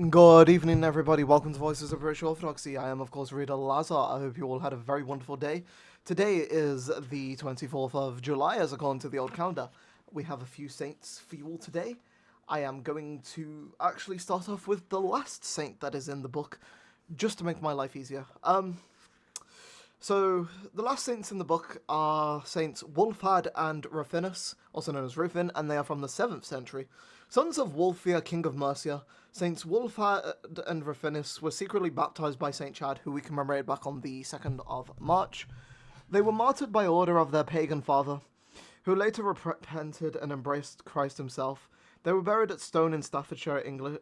Good evening, everybody. Welcome to Voices of British Orthodoxy. I am, of course, Rita Lazar. I hope you all had a very wonderful day. Today is the 24th of July, as according to the old calendar. We have a few saints for you all today. I am going to actually start off with the last saint that is in the book, just to make my life easier. So, the last saints in the book are Saints Wulfad and Rufinus, also known as Rufin, and they are from the 7th century. Sons of Wulfhere, king of Mercia, Saints Wulfad and Rufinus were secretly baptized by Saint Chad, who we commemorate back on the 2nd of March. They were martyred by order of their pagan father, who later repented and embraced Christ himself. They were buried at Stone in Staffordshire, England,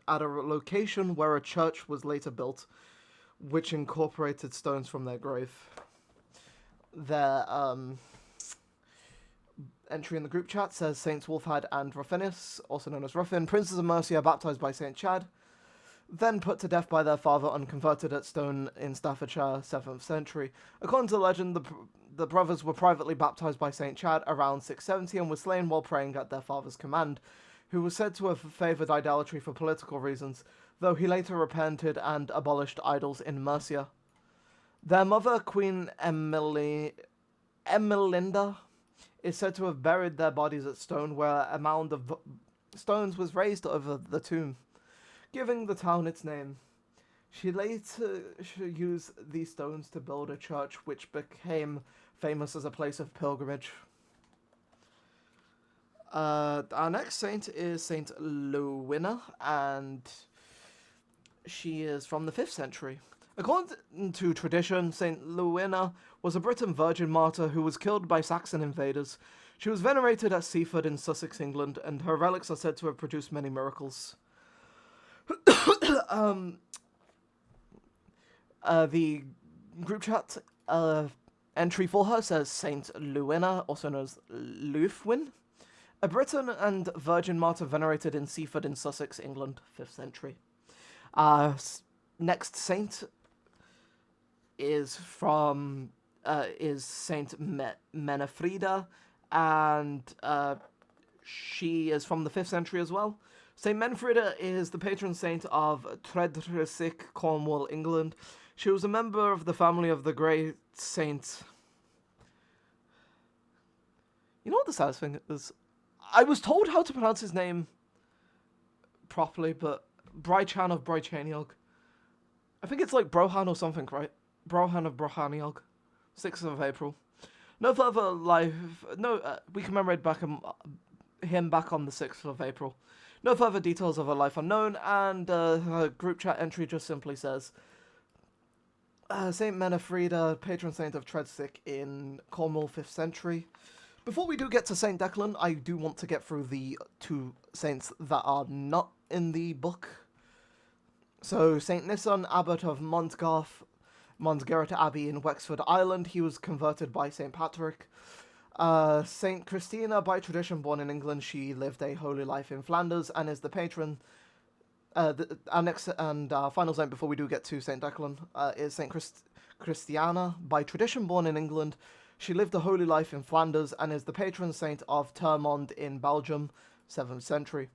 at a location where a church was later built, which incorporated stones from their grave. Their entry in the group chat says Saints Wulfad and Rufinus, also known as Ruffin, princes of Mercia, baptized by Saint Chad, then put to death by their father, unconverted at Stone in Staffordshire, 7th century. According to legend, the brothers were privately baptized by Saint Chad around 670 and were slain while praying at their father's command, who was said to have favoured idolatry for political reasons, though he later repented and abolished idols in Mercia. Their mother, Queen Emilinda, is said to have buried their bodies at Stone, where a mound of stones was raised over the tomb, giving the town its name. She later used these stones to build a church which became famous as a place of pilgrimage. Our next saint is Saint Lewina, and she is from the 5th century. According to tradition, Saint Lewina was a Briton virgin martyr who was killed by Saxon invaders. She was venerated at Seaford in Sussex, England, and her relics are said to have produced many miracles. The group chat entry for her says Saint Lewina, also known as Lewfwyn, a Briton and virgin martyr venerated in Seaford in Sussex, England, 5th century. Next saint is Saint Menefrida, and she is from the 5th century as well. Saint Menefrida is the patron saint of Tredrisic, Cornwall, England. She was a member of the family of the great Saint. You know what the saddest thing is? I was told how to pronounce his name properly, but Brychan of Brychaniog. I think it's like Brohan or something, right? Brohan of Brohaniog. 6th of April. No further life... we commemorate him back on the 6th of April. No further details of her life unknown, and her group chat entry just simply says Saint Menefrida, patron saint of Tredsic in Cornwall, 5th century. Before we do get to Saint Declan, I do want to get through the two saints that are not in the book. So, Saint Nisson, abbot of Montgarret Abbey in Wexford, Ireland, he was converted by Saint Patrick. Saint Christina, by tradition born in England, she lived a holy life in Flanders and is the patron. Our next and final saint before we do get to Saint Declan is Saint Christiana, by tradition born in England. She lived a holy life in Flanders and is the patron saint of Termonde in Belgium, 7th century.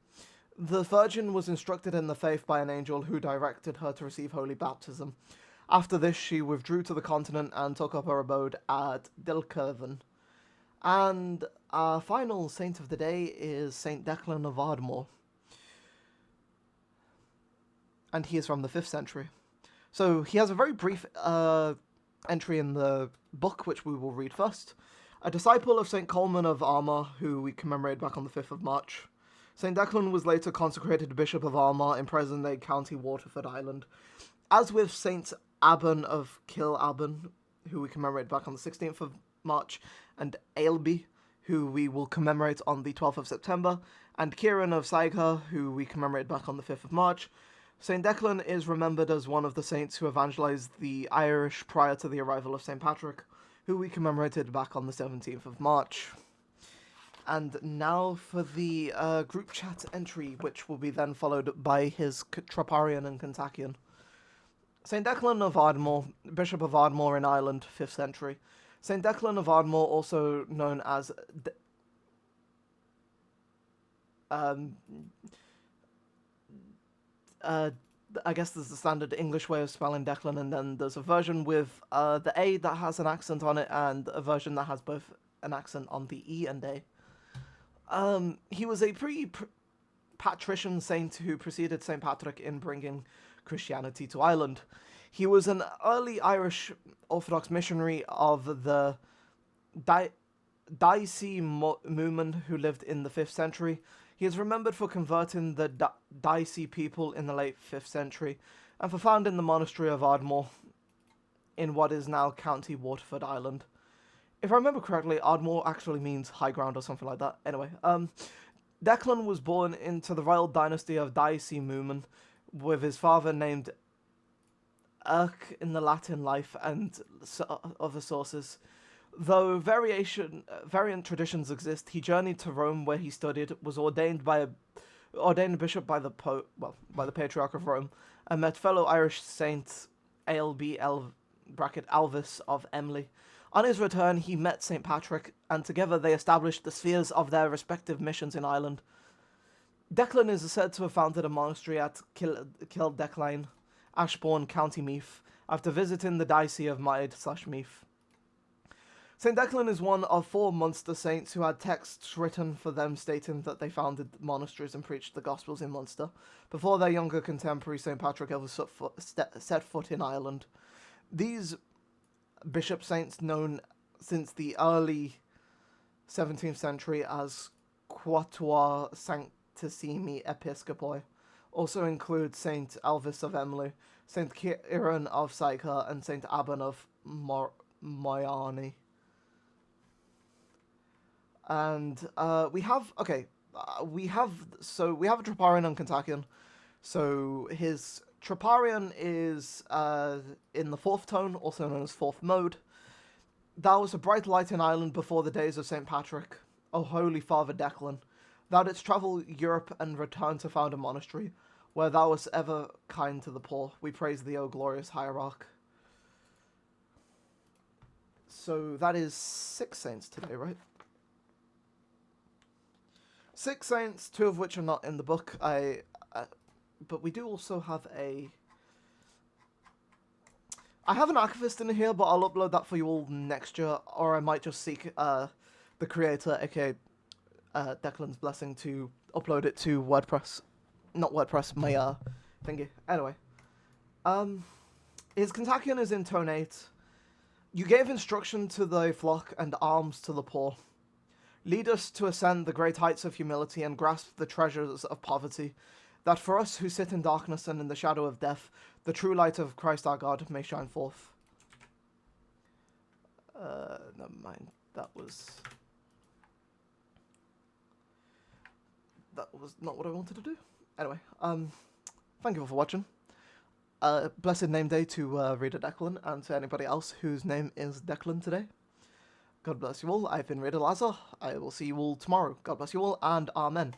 The Virgin was instructed in the faith by an angel who directed her to receive holy baptism. After this, she withdrew to the continent and took up her abode at Dilkerven. And our final saint of the day is Saint Declan of Ardmore. And he is from the 5th century. So he has a very brief entry in the book, which we will read first. A disciple of Saint Colman of Armagh, who we commemorate back on the 5th of March. Saint Declan was later consecrated Bishop of Armagh in present-day County Waterford, Ireland. As with Saint Abban of Kilabban, who we commemorate back on the 16th of March, and Ailby, who we will commemorate on the 12th of September, and Kieran of Saigha, who we commemorate back on the 5th of March, Saint Declan is remembered as one of the saints who evangelized the Irish prior to the arrival of Saint Patrick, who we commemorated back on the 17th of March. And now for the group chat entry, which will be then followed by his Troparion and Kontakion. Saint Declan of Ardmore, Bishop of Ardmore in Ireland, 5th century. Saint Declan of Ardmore, also known as uh, I guess there's the standard English way of spelling Declan, and then there's a version with the A that has an accent on it, and a version that has both an accent on the E and A. He was a patrician saint who preceded St. Patrick in bringing Christianity to Ireland. He was an early Irish Orthodox missionary of the Daisy movement who lived in the 5th century. He is remembered for converting the Daisy people in the late 5th century and for founding the monastery of Ardmore in what is now County Waterford, Ireland. If I remember correctly, Ardmore actually means high ground or something like that. Anyway, Declan was born into the royal dynasty of Daisy movement with his father named Hierarch in the Latin life and other sources. Though variant traditions exist, he journeyed to Rome where he studied, was ordained bishop by the Patriarch of Rome, and met fellow Irish saint Alvis of Emly. On his return, he met St. Patrick, and together they established the spheres of their respective missions in Ireland. Declan is said to have founded a monastery at Kildecline, Ashbourne, County Meath, after visiting the Diocese of Meath. St. Declan is one of 4 Munster saints who had texts written for them stating that they founded monasteries and preached the Gospels in Munster, before their younger contemporary St. Patrick ever set foot in Ireland. These bishop saints, known since the early 17th century as Quatuor Sanctissimi Episcopoi, also include St. Alvis of Emly, St. Kieran of Sychar, and St. Abban of Moyarney. And we have a Troparion on Kontakion. So his Troparion is in the 4th tone, also known as 4th mode. Thou was a bright light in Ireland before the days of St. Patrick, O holy Father Declan. Thou didst travel Europe and return to found a monastery, where thou wast ever kind to the poor. We praise thee, O glorious Hierarch. So that is 6 saints today, right? 6 saints, 2 of which are not in the book. But we do also have I have an archivist in here, but I'll upload that for you all next year, or I might just seek the creator, aka Declan's Blessing, to upload it to WordPress. Not WordPress, my thingy. Anyway. His Kontakion is in tone 8. You gave instruction to the flock and alms to the poor. Lead us to ascend the great heights of humility and grasp the treasures of poverty, that for us who sit in darkness and in the shadow of death, the true light of Christ our God may shine forth. Never mind. That was not what I wanted to do. Anyway, thank you all for watching. Blessed name day to Reader Declan and to anybody else whose name is Declan today. God bless you all. I've been Reader Lazar. I will see you all tomorrow. God bless you all, and Amen.